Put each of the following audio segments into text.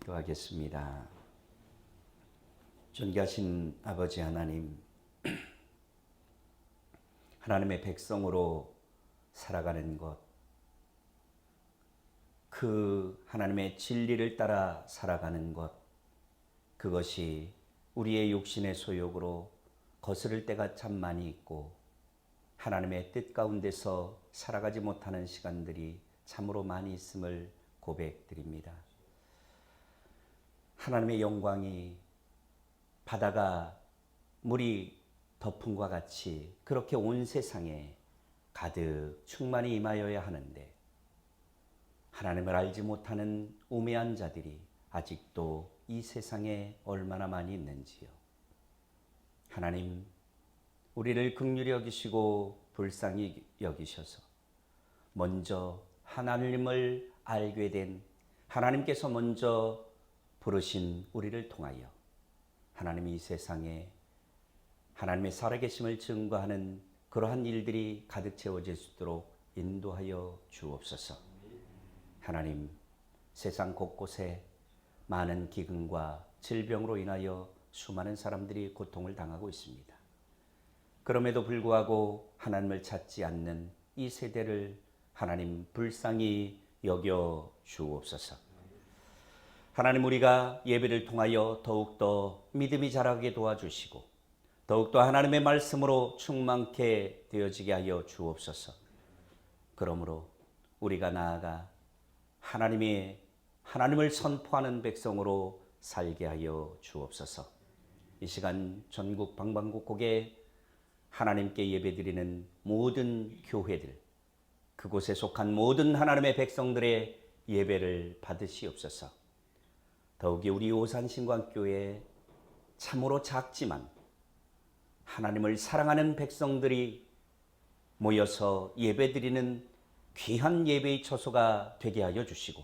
기도하겠습니다. 존귀하신 아버지 하나님, 하나님의 백성으로 살아가는 것, 그 하나님의 진리를 따라 살아가는 것, 그것이 우리의 육신의 소욕으로 거스를 때가 참 많이 있고 하나님의 뜻 가운데서 살아가지 못하는 시간들이 참으로 많이 있음을 고백드립니다. 하나님의 영광이 바다가 물이 덮음과 같이 그렇게 온 세상에 가득 충만히 임하여야 하는데 하나님을 알지 못하는 우매한 자들이 아직도 이 세상에 얼마나 많이 있는지요. 하나님, 우리를 긍휼히 여기시고 불쌍히 여기셔서 먼저 하나님을 알게 된 하나님께서 먼저 부르신 우리를 통하여 하나님이 이 세상에 하나님의 살아계심을 증거하는 그러한 일들이 가득 채워질 수 있도록 인도하여 주옵소서. 하나님, 세상 곳곳에 많은 기근과 질병으로 인하여 수많은 사람들이 고통을 당하고 있습니다. 그럼에도 불구하고 하나님을 찾지 않는 이 세대를 하나님 불쌍히 여겨 주옵소서. 하나님, 우리가 예배를 통하여 더욱더 믿음이 자라게 도와주시고 더욱더 하나님의 말씀으로 충만케 되어지게 하여 주옵소서. 그러므로 우리가 나아가 하나님을 선포하는 백성으로 살게 하여 주옵소서. 이 시간 전국 방방곡곡에 하나님께 예배드리는 모든 교회들, 그곳에 속한 모든 하나님의 백성들의 예배를 받으시옵소서. 더욱이 우리 오산신광교회 참으로 작지만 하나님을 사랑하는 백성들이 모여서 예배드리는 귀한 예배의 처소가 되게 하여 주시고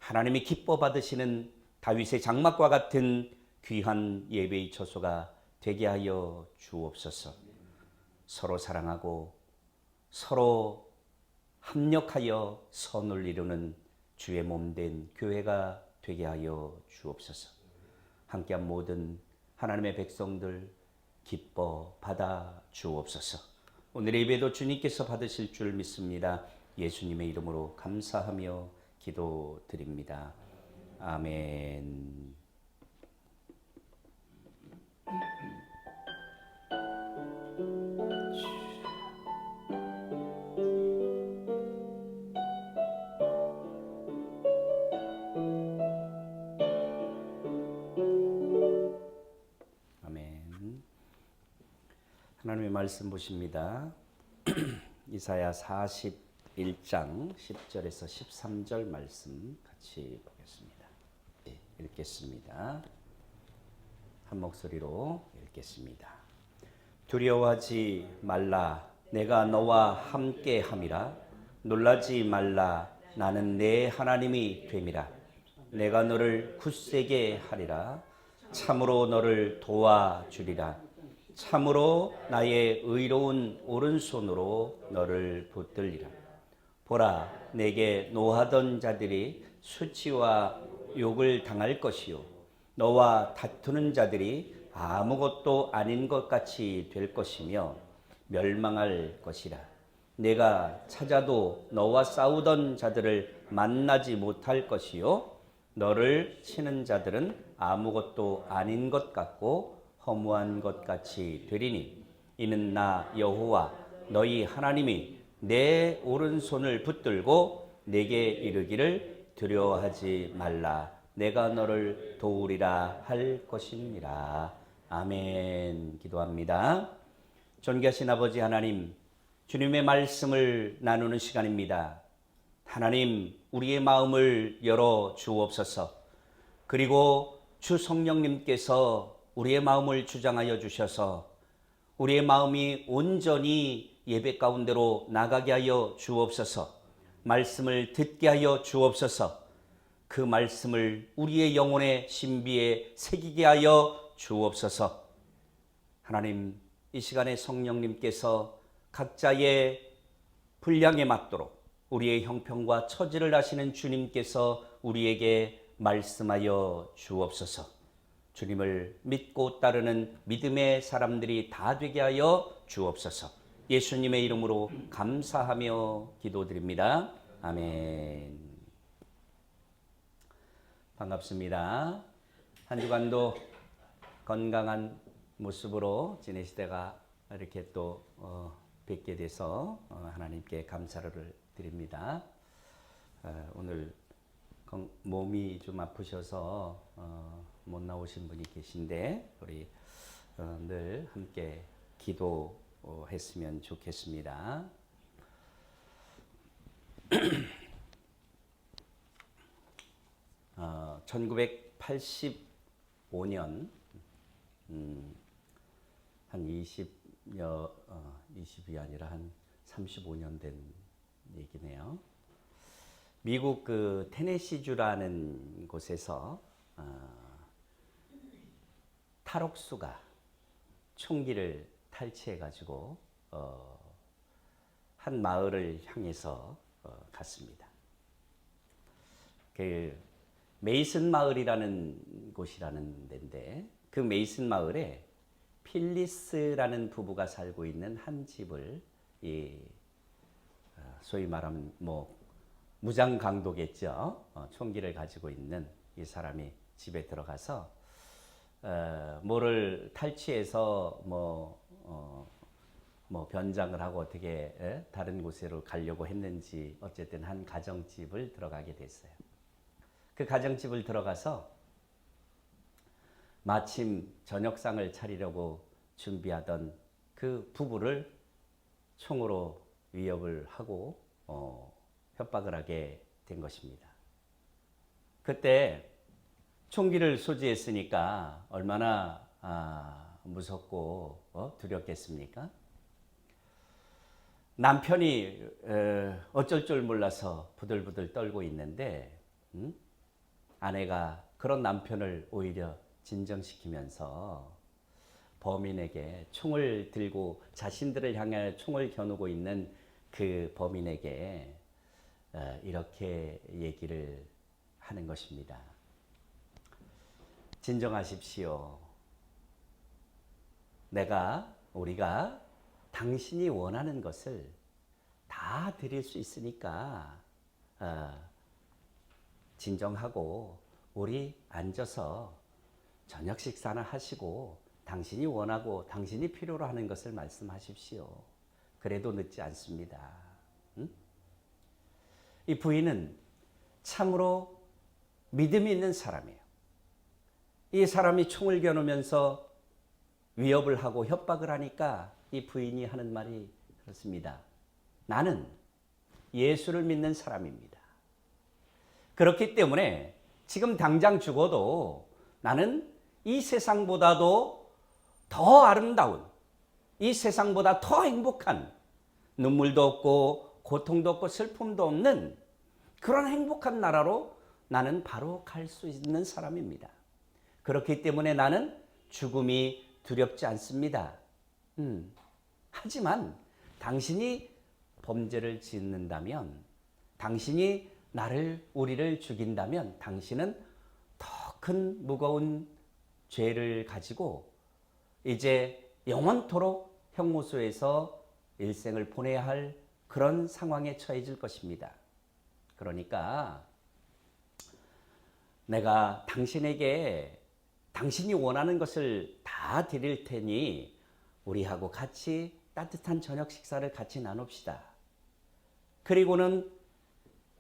하나님이 기뻐 받으시는 다윗의 장막과 같은 귀한 예배의 처소가 되게 하여 주옵소서. 서로 사랑하고 서로 합력하여 선을 이루는 주의 몸된 교회가 되게 하여 주옵소서. 함께한 모든 하나님의 백성들 기뻐 받아 주옵소서. 오늘의 예배도 주님께서 받으실 줄 믿습니다. 예수님의 이름으로 감사하며 기도드립니다. 아멘. 아멘. 하나님의 말씀 보십니다. 이사야 41장 10절에서 13절 말씀 같이 보겠습니다. 읽겠습니다. 한 목소리로 읽겠습니다. 두려워하지 말라, 내가 너와 함께 함이라. 놀라지 말라, 나는 내 하나님이 됨이라. 내가 너를 굳세게 하리라. 참으로 너를 도와주리라. 참으로 나의 의로운 오른손으로 너를 붙들리라. 보라, 내게 노하던 자들이 수치와 욕을 당할 것이요 너와 다투는 자들이 아무것도 아닌 것 같이 될 것이며 멸망할 것이라. 내가 찾아도 너와 싸우던 자들을 만나지 못할 것이요 너를 치는 자들은 아무것도 아닌 것 같고 허무한 것 같이 되리니 이는 나 여호와 너희 하나님이 내 오른손을 붙들고 내게 이르기를 두려워하지 말라, 내가 너를 도우리라 할 것이니라. 아멘. 기도합니다. 존귀하신 아버지 하나님, 주님의 말씀을 나누는 시간입니다. 하나님, 우리의 마음을 열어 주옵소서. 그리고 주 성령님께서 우리의 마음을 주장하여 주셔서 우리의 마음이 온전히 예배 가운데로 나가게 하여 주옵소서. 말씀을 듣게 하여 주옵소서. 그 말씀을 우리의 영혼의 신비에 새기게 하여 주옵소서. 하나님, 이 시간에 성령님께서 각자의 분량에 맞도록 우리의 형편과 처지를 아시는 주님께서 우리에게 말씀하여 주옵소서. 주님을 믿고 따르는 믿음의 사람들이 다 되게 하여 주옵소서. 예수님의 이름으로 감사하며 기도드립니다. 아멘. 반갑습니다. 한 주간도 건강한 모습으로 지내시다가 이렇게 또 뵙게 돼서 하나님께 감사를 드립니다. 오늘 몸이 좀 아프셔서 못 나오신 분이 계신데 우리 늘 함께 기도했으면 좋겠습니다. 1985년 한 20이 아니라 한 35년 된 얘기네요. 미국 그 테네시주라는 곳에서 탈옥수가 총기를 탈취해 가지고 한 마을을 향해서 갔습니다. 그 메이슨 마을이라는 곳이라는 데인데 그 메이슨 마을에 필리스라는 부부가 살고 있는 한 집을 소위 말하면 무장 강도겠죠. 총기를 가지고 있는 이 사람이 집에 들어가서 뭐를 탈취해서 변장을 하고 어떻게 다른 곳으로 가려고 했는지 어쨌든 한 가정집을 들어가게 됐어요. 그 가정집을 들어가서 마침 저녁상을 차리려고 준비하던 그 부부를 총으로 위협을 하고 협박을 하게 된 것입니다. 그때 총기를 소지했으니까 얼마나 무섭고 두렵겠습니까? 남편이 어쩔 줄 몰라서 부들부들 떨고 있는데 아내가 그런 남편을 오히려 진정시키면서 범인에게 총을 들고 자신들을 향해 총을 겨누고 있는 그 범인에게 이렇게 얘기를 하는 것입니다. 진정하십시오. 우리가 당신이 원하는 것을 다 드릴 수 있으니까 진정하고 우리 앉아서 저녁 식사나 하시고 당신이 원하고 당신이 필요로 하는 것을 말씀하십시오. 그래도 늦지 않습니다. 이 부인은 참으로 믿음이 있는 사람이에요. 이 사람이 총을 겨누면서 위협을 하고 협박을 하니까 이 부인이 하는 말이 그렇습니다. 나는 예수를 믿는 사람입니다. 그렇기 때문에 지금 당장 죽어도 나는 이 세상보다도 더 아름다운, 이 세상보다 더 행복한, 눈물도 없고 고통도 없고 슬픔도 없는 그런 행복한 나라로 나는 바로 갈 수 있는 사람입니다. 그렇기 때문에 나는 죽음이 두렵지 않습니다. 하지만 당신이 범죄를 짓는다면, 당신이 우리를 죽인다면 당신은 더 큰 무거운 죄를 가지고 이제 영원토록 형무소에서 일생을 보내야 할 그런 상황에 처해질 것입니다. 그러니까 내가 당신에게 당신이 원하는 것을 다 드릴 테니 우리하고 같이 따뜻한 저녁 식사를 같이 나눕시다. 그리고는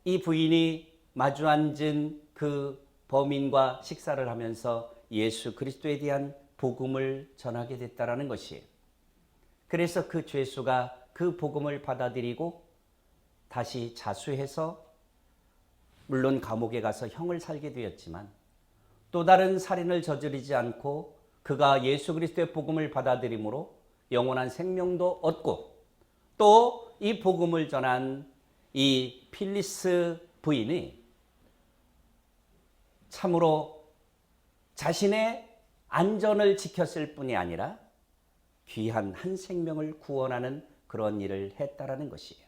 이 부인이 마주 앉은 그 범인과 식사를 하면서 예수 그리스도에 대한 복음을 전하게 됐다라는 것이에요. 그래서 그 죄수가 그 복음을 받아들이고 다시 자수해서 물론 감옥에 가서 형을 살게 되었지만 또 다른 살인을 저지르지 않고 그가 예수 그리스도의 복음을 받아들임으로 영원한 생명도 얻고 또 이 복음을 전한 이 필리스 부인이 참으로 자신의 안전을 지켰을 뿐이 아니라 귀한 한 생명을 구원하는 그런 일을 했다라는 것이에요.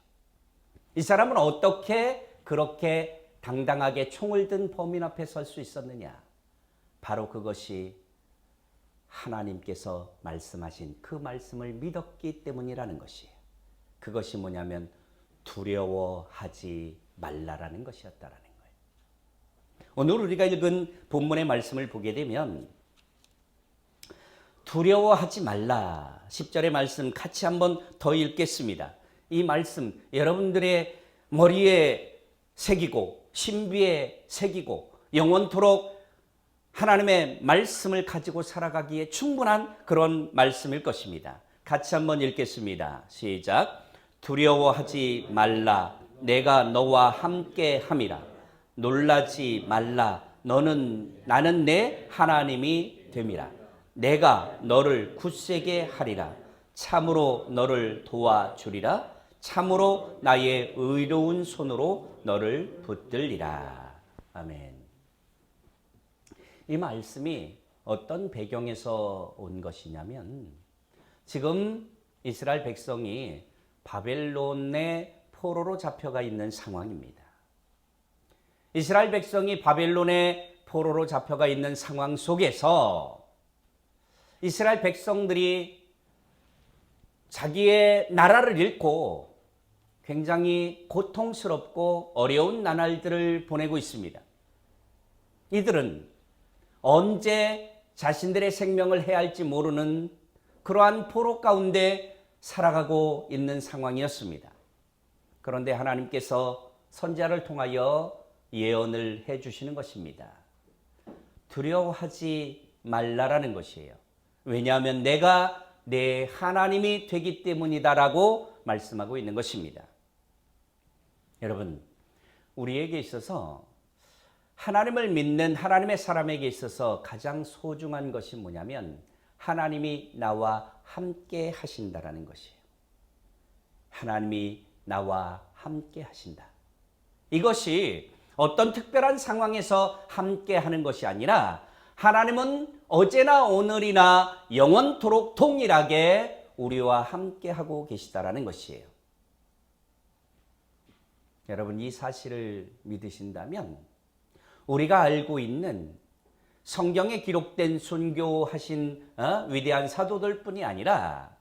이 사람은 어떻게 그렇게 당당하게 총을 든 범인 앞에 설 수 있었느냐? 바로 그것이 하나님께서 말씀하신 그 말씀을 믿었기 때문이라는 것이에요. 그것이 뭐냐면 두려워하지 말라라는 것이었다라는 거예요. 오늘 우리가 읽은 본문의 말씀을 보게 되면 두려워하지 말라. 10절의 말씀 같이 한번 더 읽겠습니다. 이 말씀 여러분들의 머리에 새기고 신비에 새기고 영원토록 하나님의 말씀을 가지고 살아가기에 충분한 그런 말씀일 것입니다. 같이 한번 읽겠습니다. 시작. 두려워하지 말라. 내가 너와 함께 함이라. 놀라지 말라. 나는 내 하나님이 됨이라. 내가 너를 굳세게 하리라. 참으로 너를 도와주리라. 참으로 나의 의로운 손으로 너를 붙들리라. 아멘. 이 말씀이 어떤 배경에서 온 것이냐면 지금 이스라엘 백성이 바벨론의 포로로 잡혀가 있는 상황입니다. 이스라엘 백성이 바벨론의 포로로 잡혀가 있는 상황 속에서 이스라엘 백성들이 자기의 나라를 잃고 굉장히 고통스럽고 어려운 나날들을 보내고 있습니다. 이들은 언제 자신들의 생명을 해할지 모르는 그러한 포로 가운데 살아가고 있는 상황이었습니다. 그런데 하나님께서 선지자를 통하여 예언을 해주시는 것입니다. 두려워하지 말라라는 것이에요. 왜냐하면 내가 내 하나님이 되기 때문이다라고 말씀하고 있는 것입니다. 여러분, 우리에게 있어서 하나님을 믿는 하나님의 사람에게 있어서 가장 소중한 것이 뭐냐면 하나님이 나와 함께 하신다라는 것이에요. 하나님이 나와 함께 하신다. 이것이 어떤 특별한 상황에서 함께 하는 것이 아니라 하나님은 어제나 오늘이나 영원토록 동일하게 우리와 함께 하고 계시다라는 것이에요. 여러분, 이 사실을 믿으신다면 우리가 알고 있는 성경에 기록된 순교하신 위대한 사도들 뿐이 아니라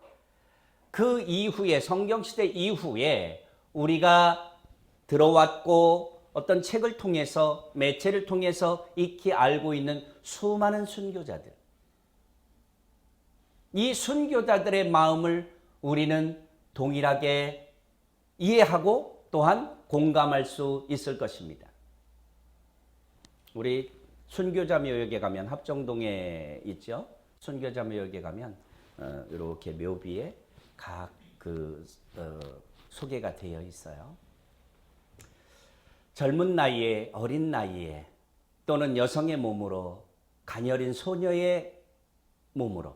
그 이후에 성경시대 이후에 우리가 들어왔고 어떤 책을 통해서 매체를 통해서 익히 알고 있는 수많은 순교자들, 이 순교자들의 마음을 우리는 동일하게 이해하고 또한 공감할 수 있을 것입니다. 우리 순교자묘역에 가면 합정동에 있죠. 순교자묘역에 가면 이렇게 묘비에 각 소개가 되어 있어요. 젊은 나이에 어린 나이에 또는 여성의 몸으로 가녀린 소녀의 몸으로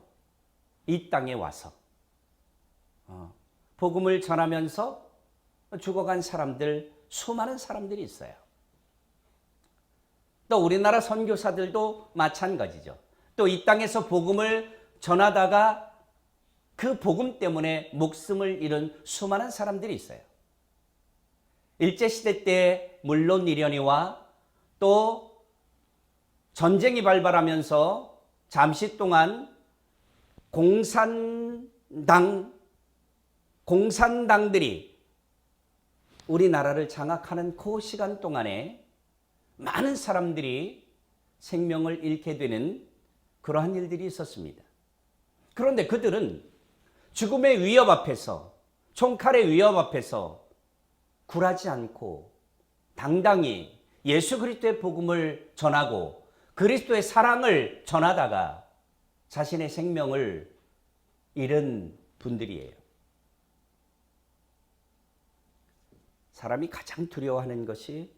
이 땅에 와서 복음을 전하면서 죽어간 사람들, 수많은 사람들이 있어요. 또 우리나라 선교사들도 마찬가지죠. 또 이 땅에서 복음을 전하다가 그 복음 때문에 목숨을 잃은 수많은 사람들이 있어요. 일제시대 때 물론 일연이와 또 전쟁이 발발하면서 잠시 동안 공산당들이 우리나라를 장악하는 그 시간 동안에 많은 사람들이 생명을 잃게 되는 그러한 일들이 있었습니다. 그런데 그들은 죽음의 위협 앞에서, 총칼의 위협 앞에서 굴하지 않고 당당히 예수 그리스도의 복음을 전하고 그리스도의 사랑을 전하다가 자신의 생명을 잃은 분들이에요. 사람이 가장 두려워하는 것이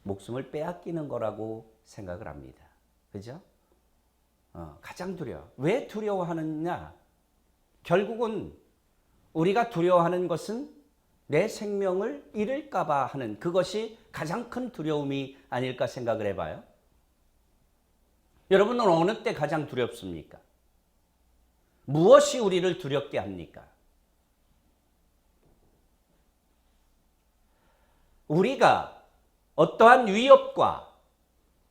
목숨을 빼앗기는 거라고 생각을 합니다. 그죠? 가장 두려워. 왜 두려워하느냐? 결국은 우리가 두려워하는 것은 내 생명을 잃을까봐 하는 그것이 가장 큰 두려움이 아닐까 생각을 해봐요. 여러분은 어느 때 가장 두렵습니까? 무엇이 우리를 두렵게 합니까? 우리가 어떠한 위협과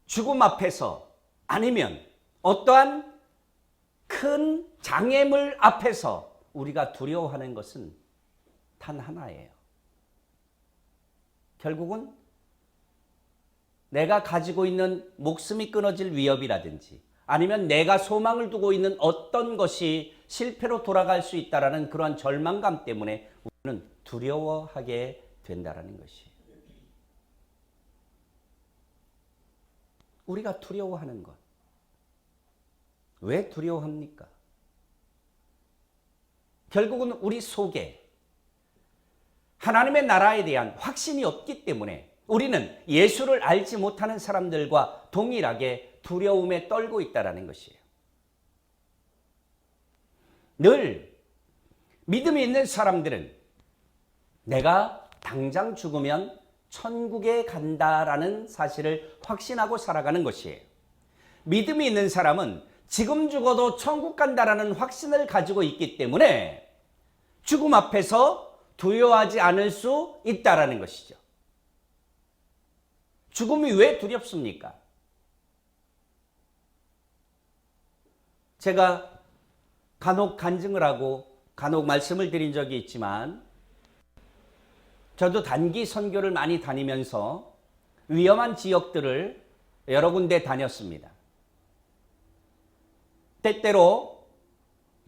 죽음 앞에서 아니면 어떠한 큰 장애물 앞에서 우리가 두려워하는 것은 단 하나예요. 결국은 내가 가지고 있는 목숨이 끊어질 위협이라든지 아니면 내가 소망을 두고 있는 어떤 것이 실패로 돌아갈 수 있다는 그러한 절망감 때문에 우리는 두려워하게 된다는 것이에요. 우리가 두려워하는 것. 왜 두려워합니까? 결국은 우리 속에 하나님의 나라에 대한 확신이 없기 때문에 우리는 예수를 알지 못하는 사람들과 동일하게 두려움에 떨고 있다는 것이에요. 늘 믿음이 있는 사람들은 내가 당장 죽으면 천국에 간다라는 사실을 확신하고 살아가는 것이에요. 믿음이 있는 사람은 지금 죽어도 천국 간다라는 확신을 가지고 있기 때문에 죽음 앞에서 두려워하지 않을 수 있다라는 것이죠. 죽음이 왜 두렵습니까? 제가 간혹 간증을 하고 간혹 말씀을 드린 적이 있지만 저도 단기 선교를 많이 다니면서 위험한 지역들을 여러 군데 다녔습니다. 때때로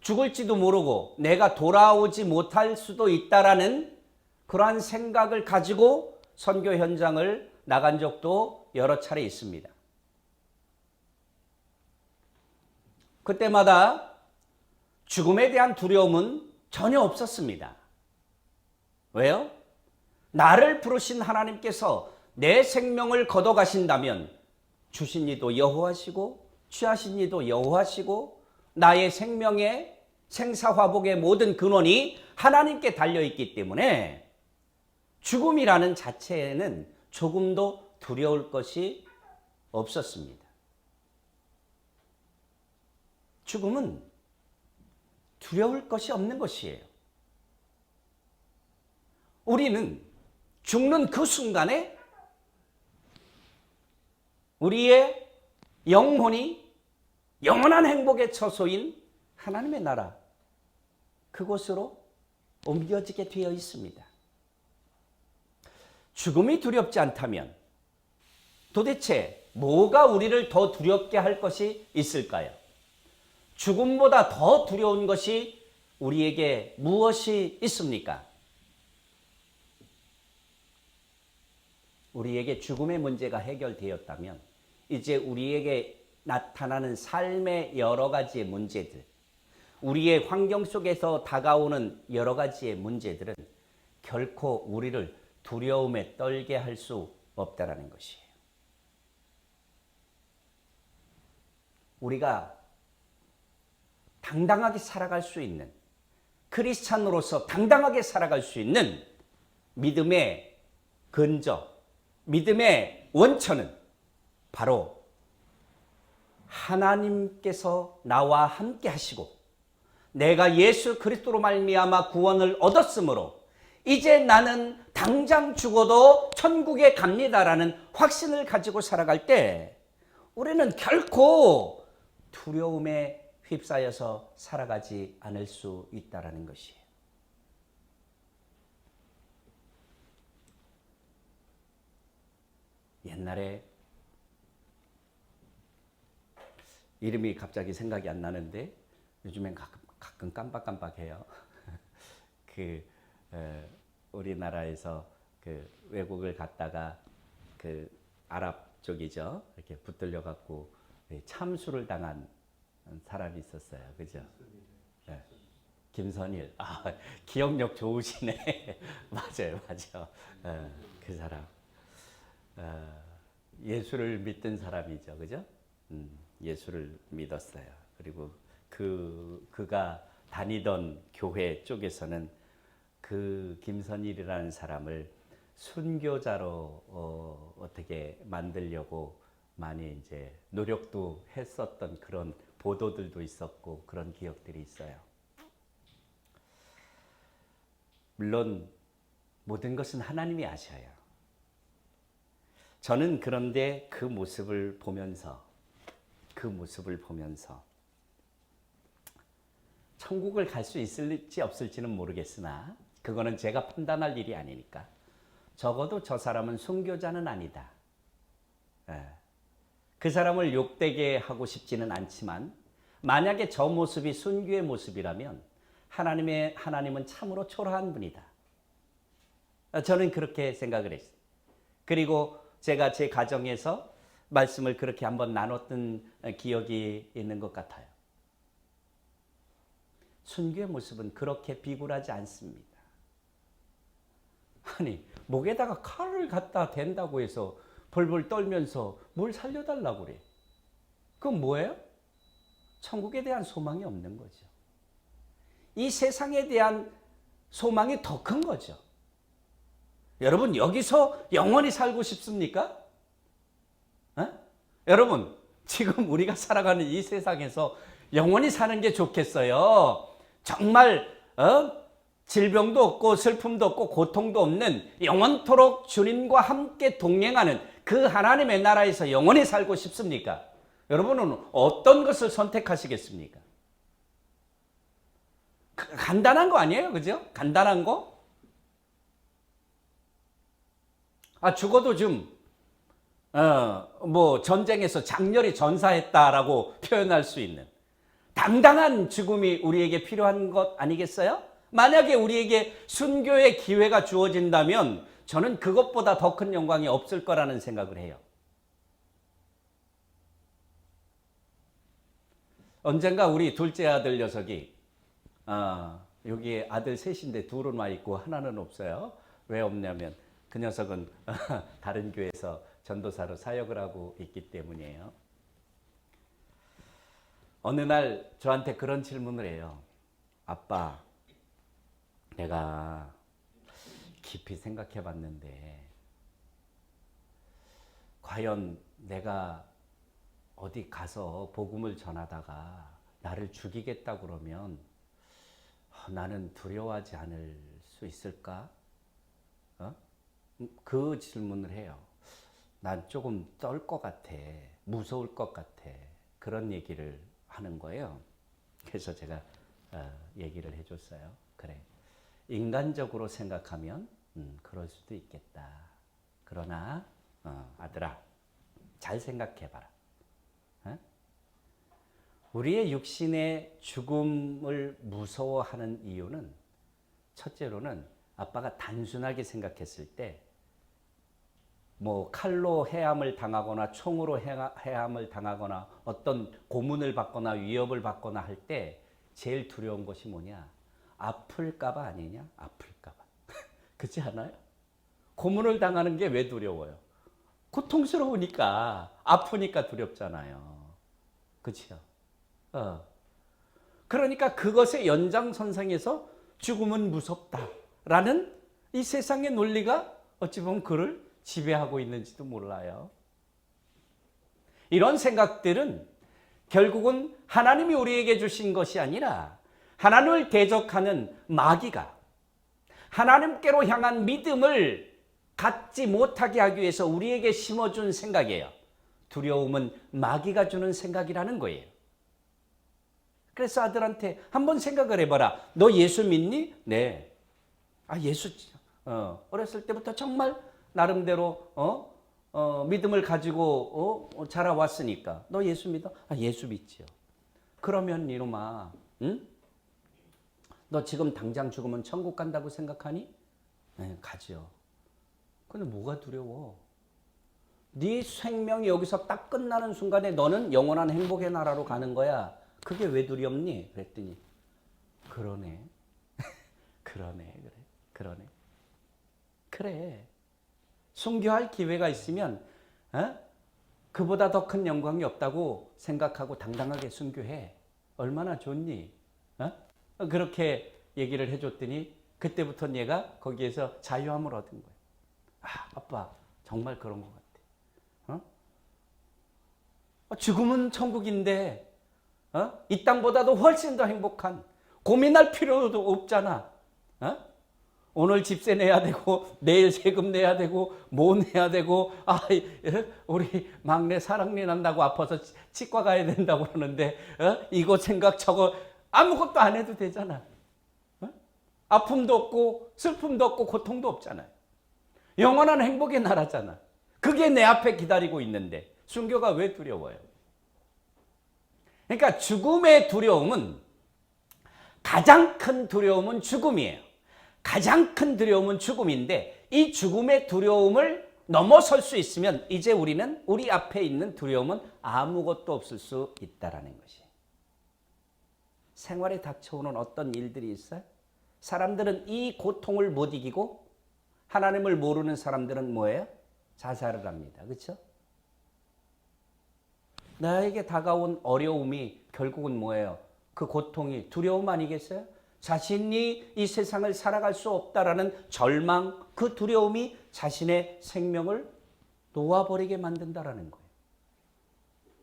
죽을지도 모르고 내가 돌아오지 못할 수도 있다라는 그러한 생각을 가지고 선교 현장을 나간 적도 여러 차례 있습니다. 그때마다 죽음에 대한 두려움은 전혀 없었습니다. 왜요? 나를 부르신 하나님께서 내 생명을 걷어가신다면 주신 이도 여호와시고 취하신 이도 여호와시고 나의 생명의 생사화복의 모든 근원이 하나님께 달려있기 때문에 죽음이라는 자체에는 조금도 두려울 것이 없었습니다. 죽음은 두려울 것이 없는 것이에요. 우리는 죽는 그 순간에 우리의 영혼이 영원한 행복의 처소인 하나님의 나라 그곳으로 옮겨지게 되어 있습니다. 죽음이 두렵지 않다면 도대체 뭐가 우리를 더 두렵게 할 것이 있을까요? 죽음보다 더 두려운 것이 우리에게 무엇이 있습니까? 우리에게 죽음의 문제가 해결되었다면 이제 우리에게 나타나는 삶의 여러 가지의 문제들, 우리의 환경 속에서 다가오는 여러 가지의 문제들은 결코 우리를 두려움에 떨게 할 수 없다라는 것이에요. 우리가 당당하게 살아갈 수 있는, 크리스찬으로서 당당하게 살아갈 수 있는 믿음의 근저, 믿음의 원천은 바로 하나님께서 나와 함께 하시고 내가 예수 그리스도로 말미암아 구원을 얻었으므로 이제 나는 당장 죽어도 천국에 갑니다라는 확신을 가지고 살아갈 때 우리는 결코 두려움에 휩싸여서 살아가지 않을 수 있다는 것이에요. 옛날에 이름이 갑자기 생각이 안 나는데 요즘엔 가끔 깜빡깜빡해요. 우리나라에서 외국을 갔다가 아랍 쪽이죠. 이렇게 붙들려 갖고 참수를 당한 사람이 있었어요. 그죠? 네. 김선일. 아, 기억력 좋으시네. 맞아요. 그 사람. 예수를 믿던 사람이죠. 그죠? 예수를 믿었어요. 그리고 그가 다니던 교회 쪽에서는 그 김선일이라는 사람을 순교자로 어떻게 만들려고 많이 이제 노력도 했었던 그런 보도들도 있었고 그런 기억들이 있어요. 물론 모든 것은 하나님이 아셔요. 저는 그런데 그 모습을 보면서 천국을 갈 수 있을지 없을지는 모르겠으나 그거는 제가 판단할 일이 아니니까 적어도 저 사람은 순교자는 아니다. 그 사람을 욕되게 하고 싶지는 않지만 만약에 저 모습이 순교의 모습이라면 하나님은 참으로 초라한 분이다. 저는 그렇게 생각을 했어요. 그리고 제가 제 가정에서 말씀을 그렇게 한번 나눴던 기억이 있는 것 같아요. 순교의 모습은 그렇게 비굴하지 않습니다. 아니, 목에다가 칼을 갖다 댄다고 해서 벌벌 떨면서 뭘 살려달라고 그래. 그건 뭐예요? 천국에 대한 소망이 없는 거죠. 이 세상에 대한 소망이 더 큰 거죠. 여러분, 여기서 영원히 살고 싶습니까? 여러분, 지금 우리가 살아가는 이 세상에서 영원히 사는 게 좋겠어요. 정말 질병도 없고 슬픔도 없고 고통도 없는 영원토록 주님과 함께 동행하는 그 하나님의 나라에서 영원히 살고 싶습니까? 여러분은 어떤 것을 선택하시겠습니까? 간단한 거 아니에요? 그죠? 간단한 거? 죽어도 좀 전쟁에서 장렬히 전사했다라고 표현할 수 있는 당당한 죽음이 우리에게 필요한 것 아니겠어요? 만약에 우리에게 순교의 기회가 주어진다면 저는 그것보다 더 큰 영광이 없을 거라는 생각을 해요. 언젠가 우리 둘째 아들 녀석이 여기에 아들 셋인데 둘은 와 있고 하나는 없어요. 왜 없냐면 그 녀석은 다른 교회에서 전도사로 사역을 하고 있기 때문이에요. 어느 날 저한테 그런 질문을 해요. 아빠, 내가 깊이 생각해 봤는데 과연 내가 어디 가서 복음을 전하다가 나를 죽이겠다 그러면 나는 두려워하지 않을 수 있을까? 그 질문을 해요. 난 조금 떨 것 같아. 무서울 것 같아. 그런 얘기를 하는 거예요. 그래서 제가 얘기를 해줬어요. 그래. 인간적으로 생각하면 그럴 수도 있겠다. 그러나 아들아, 잘 생각해봐라. 우리의 육신의 죽음을 무서워하는 이유는 첫째로는 아빠가 단순하게 생각했을 때 칼로 해함을 당하거나 총으로 해함을 당하거나 어떤 고문을 받거나 위협을 받거나 할 때 제일 두려운 것이 뭐냐? 아플까봐 아니냐? 아플까봐. 그렇지 않아요? 고문을 당하는 게 왜 두려워요? 고통스러우니까, 아프니까 두렵잖아요. 그렇죠? 그러니까 그것의 연장선상에서 죽음은 무섭다라는 이 세상의 논리가 어찌 보면 그를 지배하고 있는지도 몰라요. 이런 생각들은 결국은 하나님이 우리에게 주신 것이 아니라 하나님을 대적하는 마귀가 하나님께로 향한 믿음을 갖지 못하게 하기 위해서 우리에게 심어준 생각이에요. 두려움은 마귀가 주는 생각이라는 거예요. 그래서 아들한테 한번 생각을 해봐라. 너 예수 믿니? 네. 예수 어렸을 때부터 정말 나름대로 믿음을 가지고 자라왔으니까. 너 예수 믿어? 예수 믿지요. 그러면 이놈아, 응? 너 지금 당장 죽으면 천국 간다고 생각하니? 네, 가지요. 근데 뭐가 두려워? 네 생명이 여기서 딱 끝나는 순간에 너는 영원한 행복의 나라로 가는 거야. 그게 왜 두렵니? 그랬더니 그러네. 그래. 순교할 기회가 있으면 그보다 더 큰 영광이 없다고 생각하고 당당하게 순교해. 얼마나 좋니? 그렇게 얘기를 해줬더니 그때부터 얘가 거기에서 자유함을 얻은 거야. 아빠 정말 그런 것 같아. 죽음은 천국인데 이 땅보다도 훨씬 더 행복한, 고민할 필요도 없잖아. 오늘 집세 내야 되고 내일 세금 내야 되고 뭐 내야 되고 우리 막내 사랑니 난다고 아파서 치과 가야 된다고 그러는데 이거 생각 저거 아무것도 안 해도 되잖아. 아픔도 없고 슬픔도 없고 고통도 없잖아요. 영원한 행복의 나라잖아. 그게 내 앞에 기다리고 있는데 순교가 왜 두려워요? 그러니까 죽음의 두려움은 가장 큰 두려움은 죽음이에요. 가장 큰 두려움은 죽음인데 이 죽음의 두려움을 넘어설 수 있으면 이제 우리는 우리 앞에 있는 두려움은 아무것도 없을 수 있다라는 것이. 생활에 닥쳐오는 어떤 일들이 있어요? 사람들은 이 고통을 못 이기고 하나님을 모르는 사람들은 뭐예요? 자살을 합니다. 그렇죠? 나에게 다가온 어려움이 결국은 뭐예요? 그 고통이 두려움 아니겠어요? 자신이 이 세상을 살아갈 수 없다라는 절망, 그 두려움이 자신의 생명을 놓아버리게 만든다라는 거예요.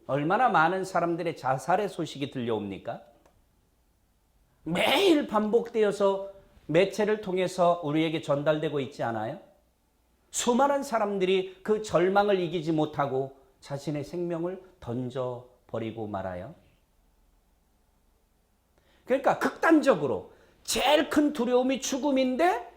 얼마나 많은 사람들의 자살의 소식이 들려옵니까? 매일 반복되어서 매체를 통해서 우리에게 전달되고 있지 않아요? 수많은 사람들이 그 절망을 이기지 못하고 자신의 생명을 던져버리고 말아요. 그러니까 극단적으로 제일 큰 두려움이 죽음인데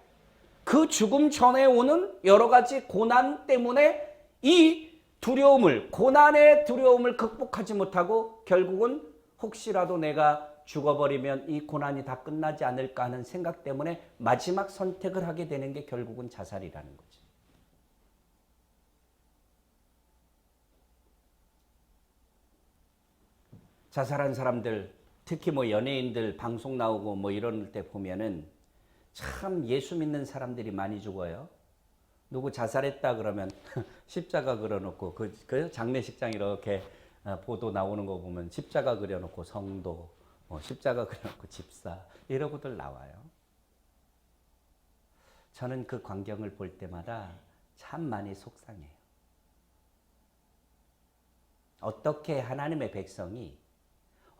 그 죽음 전에 오는 여러 가지 고난 때문에 이 두려움을, 고난의 두려움을 극복하지 못하고 결국은 혹시라도 내가 죽어버리면 이 고난이 다 끝나지 않을까 하는 생각 때문에 마지막 선택을 하게 되는 게 결국은 자살이라는 거죠. 자살한 사람들, 특히 뭐 연예인들 방송 나오고 뭐 이럴 때 보면은 참 예수 믿는 사람들이 많이 죽어요. 누구 자살했다 그러면 십자가 그려놓고 그 장례식장 이렇게 보도 나오는 거 보면 십자가 그려놓고 성도, 십자가 그려놓고 집사 이러고들 나와요. 저는 그 광경을 볼 때마다 참 많이 속상해요. 어떻게 하나님의 백성이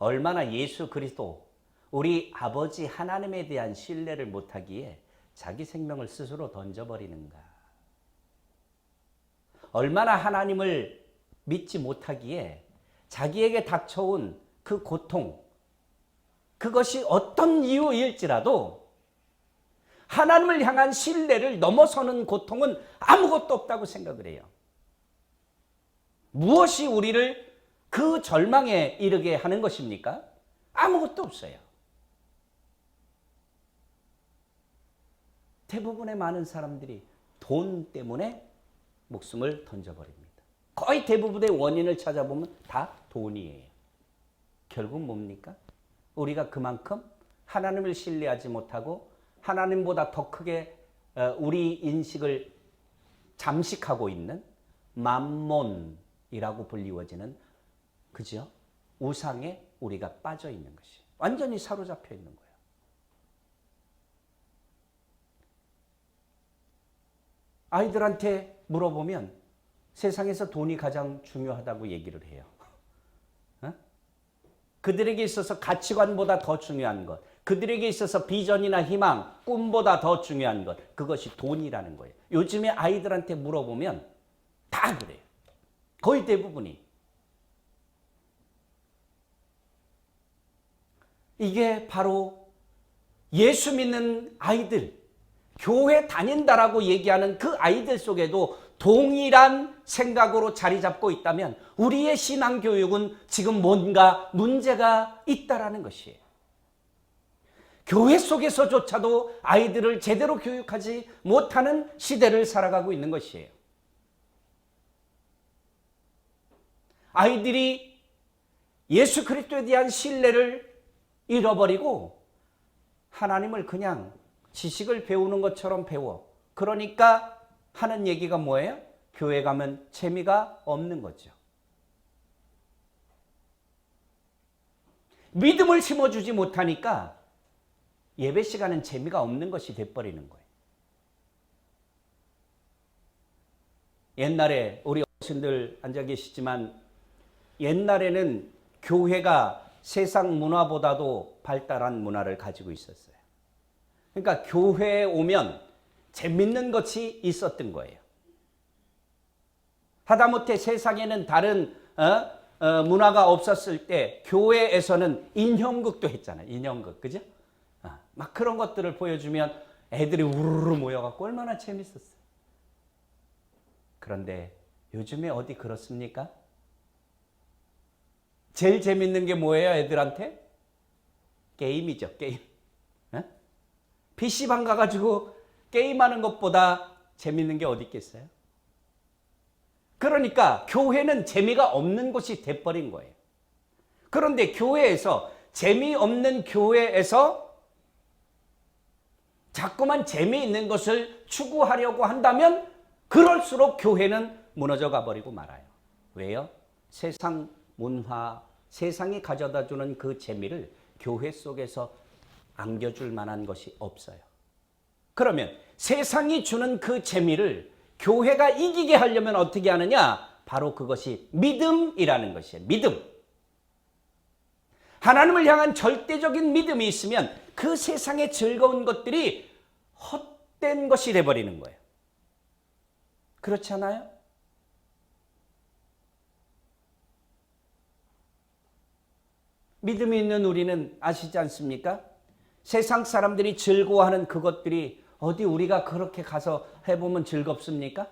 얼마나 예수 그리스도 우리 아버지 하나님에 대한 신뢰를 못하기에 자기 생명을 스스로 던져버리는가. 얼마나 하나님을 믿지 못하기에 자기에게 닥쳐온 그 고통, 그것이 어떤 이유일지라도 하나님을 향한 신뢰를 넘어서는 고통은 아무것도 없다고 생각을 해요. 무엇이 우리를 그 절망에 이르게 하는 것입니까? 아무것도 없어요. 대부분의 많은 사람들이 돈 때문에 목숨을 던져버립니다. 거의 대부분의 원인을 찾아보면 다 돈이에요. 결국 뭡니까? 우리가 그만큼 하나님을 신뢰하지 못하고 하나님보다 더 크게 우리 인식을 잠식하고 있는 맘몬이라고 불리워지는 그죠? 우상에 우리가 빠져 있는 것이 완전히 사로잡혀 있는 거예요. 아이들한테 물어보면 세상에서 돈이 가장 중요하다고 얘기를 해요. 그들에게 있어서 가치관보다 더 중요한 것, 그들에게 있어서 비전이나 희망, 꿈보다 더 중요한 것, 그것이 돈이라는 거예요. 요즘에 아이들한테 물어보면 다 그래요. 거의 대부분이. 이게 바로 예수 믿는 아이들, 교회 다닌다라고 얘기하는 그 아이들 속에도 동일한 생각으로 자리 잡고 있다면 우리의 신앙교육은 지금 뭔가 문제가 있다라는 것이에요. 교회 속에서조차도 아이들을 제대로 교육하지 못하는 시대를 살아가고 있는 것이에요. 아이들이 예수 그리스도에 대한 신뢰를 잃어버리고 하나님을 그냥 지식을 배우는 것처럼 배워. 그러니까 하는 얘기가 뭐예요? 교회 가면 재미가 없는 거죠. 믿음을 심어주지 못하니까 예배 시간은 재미가 없는 것이 돼버리는 거예요. 옛날에 우리 어르신들 앉아 계시지만 옛날에는 교회가 세상 문화보다도 발달한 문화를 가지고 있었어요. 그러니까 교회에 오면 재밌는 것이 있었던 거예요. 하다못해 세상에는 다른 문화가 없었을 때 교회에서는 인형극도 했잖아요. 인형극, 그죠? 막 그런 것들을 보여주면 애들이 우르르 모여갖고 얼마나 재밌었어요. 그런데 요즘에 어디 그렇습니까? 제일 재밌는 게 뭐예요, 애들한테? 게임이죠, 게임. PC방 가가지고 게임하는 것보다 재밌는 게 어디 있겠어요? 그러니까 교회는 재미가 없는 곳이 돼버린 거예요. 그런데 교회에서, 재미없는 교회에서 자꾸만 재미있는 것을 추구하려고 한다면 그럴수록 교회는 무너져 가버리고 말아요. 왜요? 세상 문화, 세상이 가져다주는 그 재미를 교회 속에서 안겨줄 만한 것이 없어요. 그러면 세상이 주는 그 재미를 교회가 이기게 하려면 어떻게 하느냐? 바로 그것이 믿음이라는 것이에요. 믿음. 하나님을 향한 절대적인 믿음이 있으면 그 세상의 즐거운 것들이 헛된 것이 돼버리는 거예요. 그렇지 않아요? 믿음이 있는 우리는 아시지 않습니까? 세상 사람들이 즐거워하는 그것들이 어디 우리가 그렇게 가서 해보면 즐겁습니까?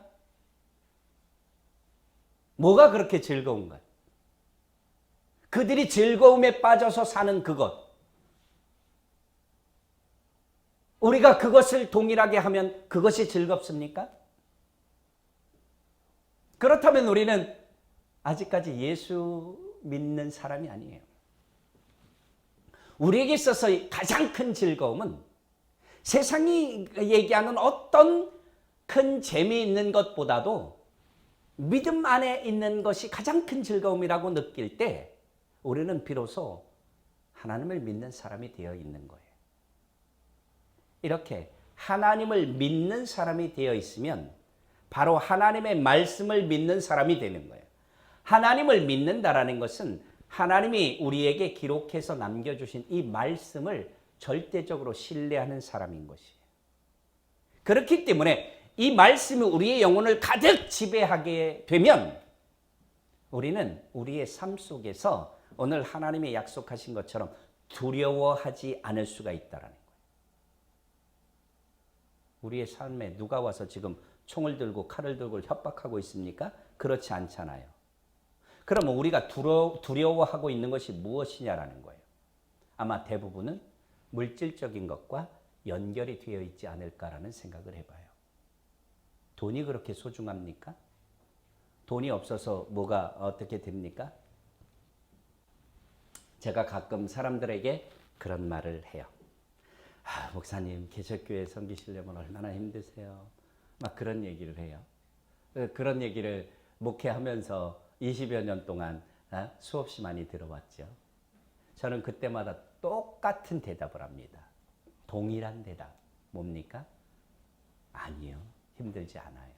뭐가 그렇게 즐거운가요? 그들이 즐거움에 빠져서 사는 그것. 우리가 그것을 동일하게 하면 그것이 즐겁습니까? 그렇다면 우리는 아직까지 예수 믿는 사람이 아니에요. 우리에게 있어서 가장 큰 즐거움은 세상이 얘기하는 어떤 큰 재미있는 것보다도 믿음 안에 있는 것이 가장 큰 즐거움이라고 느낄 때 우리는 비로소 하나님을 믿는 사람이 되어 있는 거예요. 이렇게 하나님을 믿는 사람이 되어 있으면 바로 하나님의 말씀을 믿는 사람이 되는 거예요. 하나님을 믿는다라는 것은 하나님이 우리에게 기록해서 남겨주신 이 말씀을 절대적으로 신뢰하는 사람인 것이에요. 그렇기 때문에 이 말씀이 우리의 영혼을 가득 지배하게 되면 우리는 우리의 삶 속에서 오늘 하나님이 약속하신 것처럼 두려워하지 않을 수가 있다는 거예요. 우리의 삶에 누가 와서 지금 총을 들고 칼을 들고 협박하고 있습니까? 그렇지 않잖아요. 그러면 우리가 두려워하고 있는 것이 무엇이냐라는 거예요. 아마 대부분은 물질적인 것과 연결이 되어 있지 않을까라는 생각을 해봐요. 돈이 그렇게 소중합니까? 돈이 없어서 뭐가 어떻게 됩니까? 제가 가끔 사람들에게 그런 말을 해요. 목사님, 개척교회 섬기시려면 얼마나 힘드세요? 막 그런 얘기를 해요. 그런 얘기를 목회하면서 20여 년 동안 수없이 많이 들어왔죠. 저는 그때마다 똑같은 대답을 합니다. 동일한 대답. 뭡니까? 아니요. 힘들지 않아요.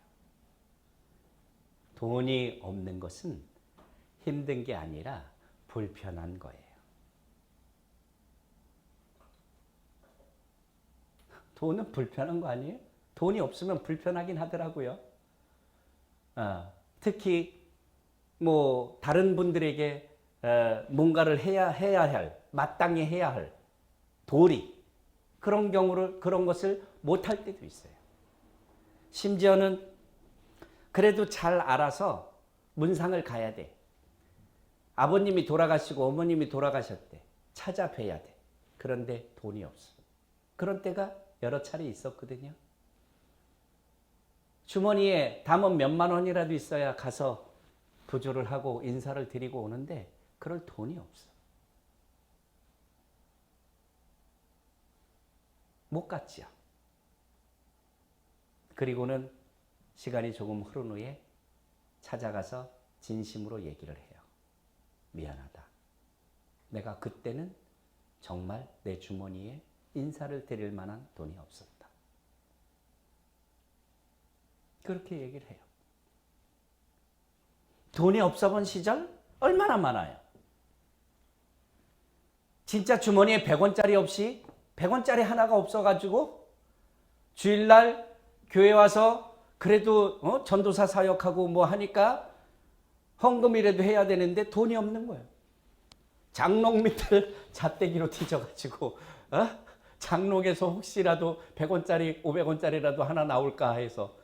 돈이 없는 것은 힘든 게 아니라 불편한 거예요. 돈은 불편한 거 아니에요? 돈이 없으면 불편하긴 하더라고요. 특히 뭐 다른 분들에게 뭔가를 해야 할, 마땅히 해야 할 도리, 그런 경우를, 그런 것을 못할 때도 있어요. 심지어는 그래도 잘 알아서 문상을 가야 돼. 아버님이 돌아가시고 어머님이 돌아가셨대. 찾아뵈야 돼. 그런데 돈이 없어. 그런 때가 여러 차례 있었거든요. 주머니에 담은 몇만 원이라도 있어야 가서 부조를 하고 인사를 드리고 오는데 그럴 돈이 없어. 못 갔죠. 그리고는 시간이 조금 흐른 후에 찾아가서 진심으로 얘기를 해요. 미안하다. 내가 그때는 정말 내 주머니에 인사를 드릴 만한 돈이 없었다. 그렇게 얘기를 해요. 돈이 없어본 시절 얼마나 많아요. 진짜 주머니에 100원짜리 없이 100원짜리 하나가 없어가지고 주일날 교회 와서 그래도 전도사 사역하고 뭐 하니까 헌금이라도 해야 되는데 돈이 없는 거예요. 장롱 밑을 잣대기로 뒤져가지고 장롱에서 혹시라도 100원짜리 500원짜리라도 하나 나올까 해서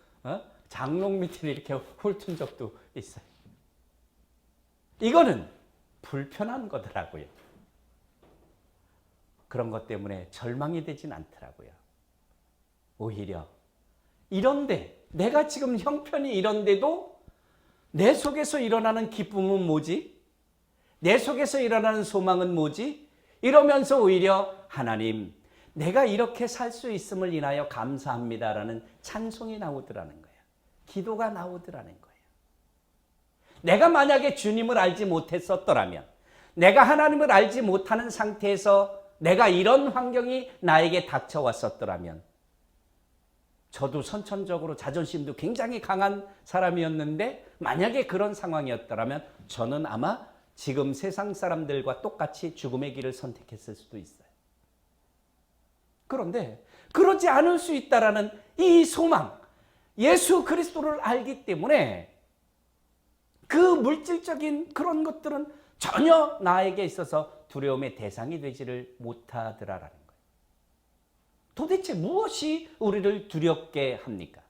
장롱 밑을 이렇게 훑은 적도 있어요. 이거는 불편한 거더라고요. 그런 것 때문에 절망이 되진 않더라고요. 오히려 이런데 내가 지금 형편이 이런데도 내 속에서 일어나는 기쁨은 뭐지? 내 속에서 일어나는 소망은 뭐지? 이러면서 오히려 하나님, 내가 이렇게 살 수 있음을 인하여 감사합니다라는 찬송이 나오더라는 거예요. 기도가 나오더라는 거예요. 내가 만약에 주님을 알지 못했었더라면, 내가 하나님을 알지 못하는 상태에서 내가 이런 환경이 나에게 닥쳐왔었더라면, 저도 선천적으로 자존심도 굉장히 강한 사람이었는데 만약에 그런 상황이었더라면 저는 아마 지금 세상 사람들과 똑같이 죽음의 길을 선택했을 수도 있어요. 그런데 그러지 않을 수 있다라는 이 소망, 예수 그리스도를 알기 때문에 그 물질적인 그런 것들은 전혀 나에게 있어서 두려움의 대상이 되지를 못하더라라는 거예요. 도대체 무엇이 우리를 두렵게 합니까?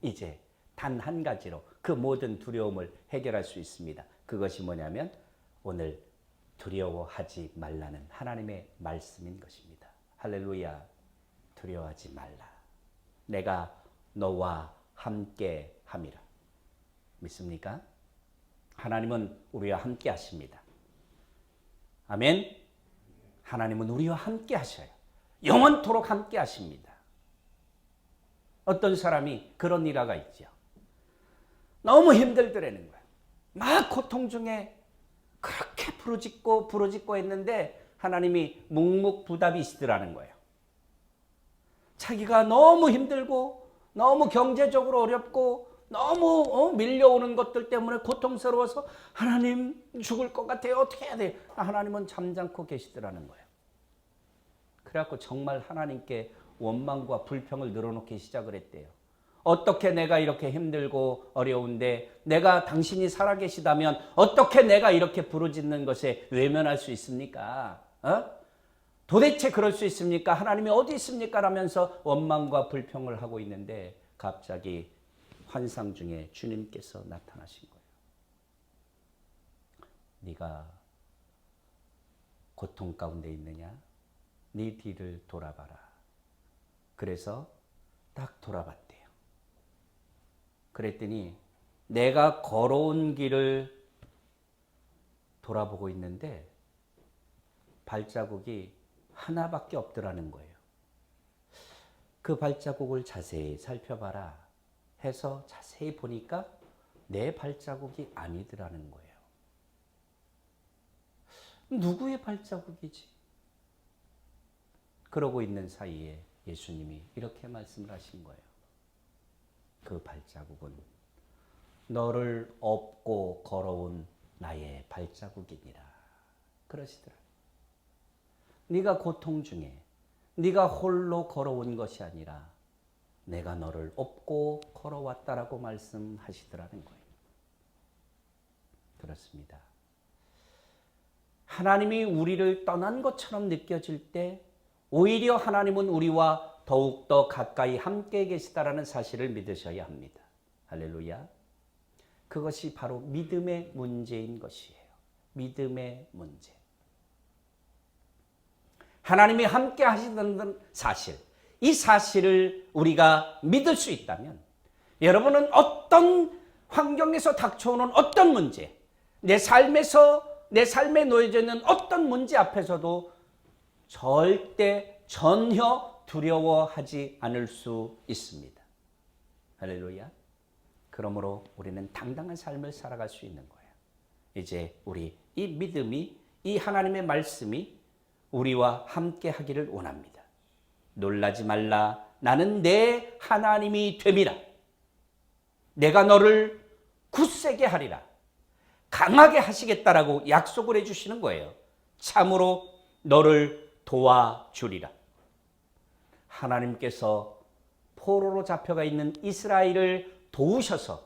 이제 단 한 가지로 그 모든 두려움을 해결할 수 있습니다. 그것이 뭐냐면 오늘 두려워하지 말라는 하나님의 말씀인 것입니다. 할렐루야. 두려워하지 말라. 내가 너와 함께 함이라. 믿습니까? 하나님은 우리와 함께 하십니다. 아멘. 하나님은 우리와 함께 하셔요. 영원토록 함께 하십니다. 어떤 사람이 그런 일화가 있죠. 너무 힘들더라는 거야. 막 고통 중에 그렇게 부르짖고 했는데 하나님이 묵묵부답이시더라는 거예요. 자기가 너무 힘들고 너무 경제적으로 어렵고 너무 밀려오는 것들 때문에 고통스러워서 하나님 죽을 것 같아요. 어떻게 해야 돼요? 하나님은 잠잠고 계시더라는 거예요. 그래갖고 정말 하나님께 원망과 불평을 늘어놓기 시작을 했대요. 어떻게 내가 이렇게 힘들고 어려운데 내가 당신이 살아계시다면 어떻게 내가 이렇게 부르짖는 것에 외면할 수 있습니까? 도대체 그럴 수 있습니까? 하나님이 어디 있습니까? 라면서 원망과 불평을 하고 있는데 갑자기 환상 중에 주님께서 나타나신 거예요. 네가 고통 가운데 있느냐? 네 뒤를 돌아봐라. 그래서 딱 돌아봤대요. 그랬더니 내가 걸어온 길을 돌아보고 있는데 발자국이 하나밖에 없더라는 거예요. 그 발자국을 자세히 살펴봐라 해서 자세히 보니까 내 발자국이 아니더라는 거예요. 누구의 발자국이지? 그러고 있는 사이에 예수님이 이렇게 말씀을 하신 거예요. 그 발자국은 너를 업고 걸어온 나의 발자국이니라. 그러시더라. 네가 고통 중에 네가 홀로 걸어온 것이 아니라 내가 너를 업고 걸어왔다라고 말씀하시더라는 거예요. 그렇습니다. 하나님이 우리를 떠난 것처럼 느껴질 때 오히려 하나님은 우리와 더욱더 가까이 함께 계시다라는 사실을 믿으셔야 합니다. 할렐루야. 그것이 바로 믿음의 문제인 것이에요. 믿음의 문제. 하나님이 함께 하시는 사실, 이 사실을 우리가 믿을 수 있다면 여러분은 어떤 환경에서 닥쳐오는 어떤 문제, 내 삶에 놓여져 있는 어떤 문제 앞에서도 절대 전혀 두려워하지 않을 수 있습니다. 할렐루야. 그러므로 우리는 당당한 삶을 살아갈 수 있는 거예요. 이제 우리 이 믿음이, 이 하나님의 말씀이 우리와 함께 하기를 원합니다. 놀라지 말라. 나는 내 하나님이 됨이라. 내가 너를 굳세게 하리라. 강하게 하시겠다라고 약속을 해주시는 거예요. 참으로 너를 도와주리라. 하나님께서 포로로 잡혀가 있는 이스라엘을 도우셔서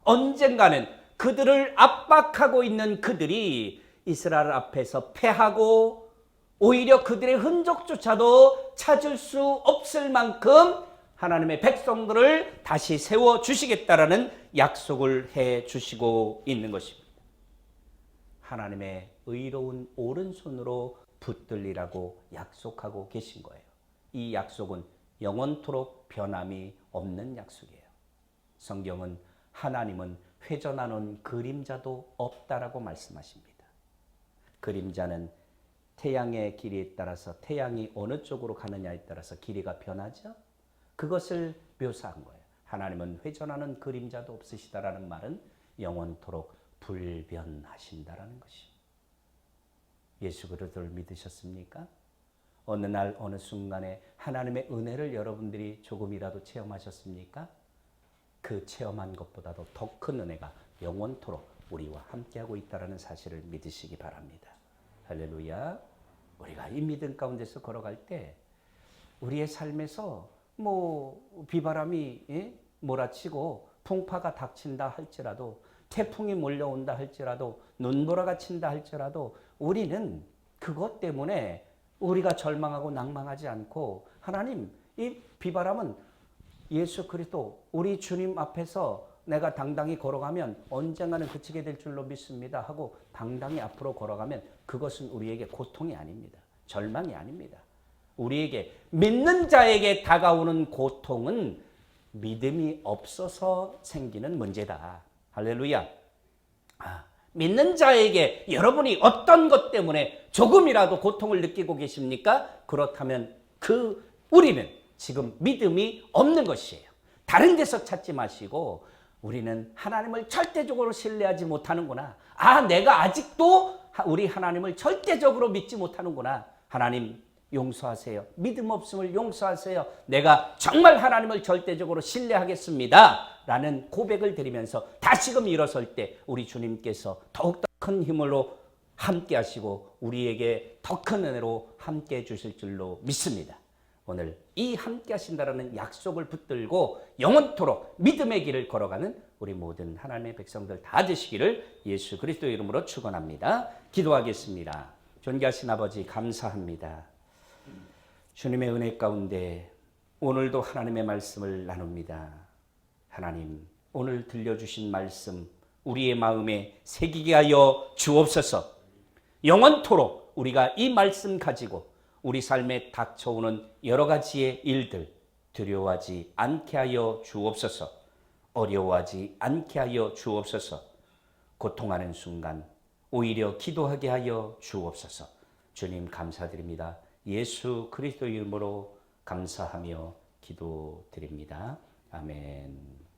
언젠가는 그들을 압박하고 있는 그들이 이스라엘 앞에서 패하고 오히려 그들의 흔적조차도 찾을 수 없을 만큼 하나님의 백성들을 다시 세워주시겠다라는 약속을 해주시고 있는 것입니다. 하나님의 의로운 오른손으로 붙들리라고 약속하고 계신 거예요. 이 약속은 영원토록 변함이 없는 약속이에요. 성경은 하나님은 회전하는 그림자도 없다라고 말씀하십니다. 그림자는 태양의 길이에 따라서 태양이 어느 쪽으로 가느냐에 따라서 길이가 변하죠. 그것을 묘사한 거예요. 하나님은 회전하는 그림자도 없으시다라는 말은 영원토록 불변하신다라는 것이에요. 예수 그리스도를 믿으셨습니까? 어느 날 어느 순간에 하나님의 은혜를 여러분들이 조금이라도 체험하셨습니까? 그 체험한 것보다도 더 큰 은혜가 영원토록 우리와 함께하고 있다는 사실을 믿으시기 바랍니다. 할렐루야. 우리가 이 믿음 가운데서 걸어갈 때 우리의 삶에서 비바람이 몰아치고 풍파가 닥친다 할지라도 태풍이 몰려온다 할지라도 눈보라가 친다 할지라도 우리는 그것 때문에 우리가 절망하고 낭망하지 않고 하나님 이 비바람은 예수 그리스도 우리 주님 앞에서 내가 당당히 걸어가면 언젠가는 그치게 될 줄로 믿습니다 하고 당당히 앞으로 걸어가면 그것은 우리에게 고통이 아닙니다. 절망이 아닙니다. 우리에게 믿는 자에게 다가오는 고통은 믿음이 없어서 생기는 문제다. 할렐루야. 믿는 자에게 여러분이 어떤 것 때문에 조금이라도 고통을 느끼고 계십니까? 그렇다면 우리는 지금 믿음이 없는 것이에요. 다른 데서 찾지 마시고 우리는 하나님을 절대적으로 신뢰하지 못하는구나. 내가 아직도 우리 하나님을 절대적으로 믿지 못하는구나. 하나님 용서하세요. 믿음 없음을 용서하세요. 내가 정말 하나님을 절대적으로 신뢰하겠습니다. 라는 고백을 드리면서 다시금 일어설 때 우리 주님께서 더욱더 큰 힘으로 함께 하시고 우리에게 더 큰 은혜로 함께 해 주실 줄로 믿습니다. 오늘 이 함께 하신다라는 약속을 붙들고 영원토록 믿음의 길을 걸어가는 우리 모든 하나님의 백성들 다 되시기를 예수 그리스도의 이름으로 축원합니다. 기도하겠습니다. 존귀하신 아버지 감사합니다. 주님의 은혜 가운데 오늘도 하나님의 말씀을 나눕니다. 하나님 오늘 들려주신 말씀 우리의 마음에 새기게 하여 주옵소서. 영원토록 우리가 이 말씀 가지고 우리 삶에 닥쳐오는 여러 가지의 일들 두려워하지 않게 하여 주옵소서. 어려워하지 않게 하여 주옵소서. 고통하는 순간 오히려 기도하게 하여 주옵소서. 주님 감사드립니다. 예수 그리스도 이름으로 감사하며 기도드립니다. 아멘.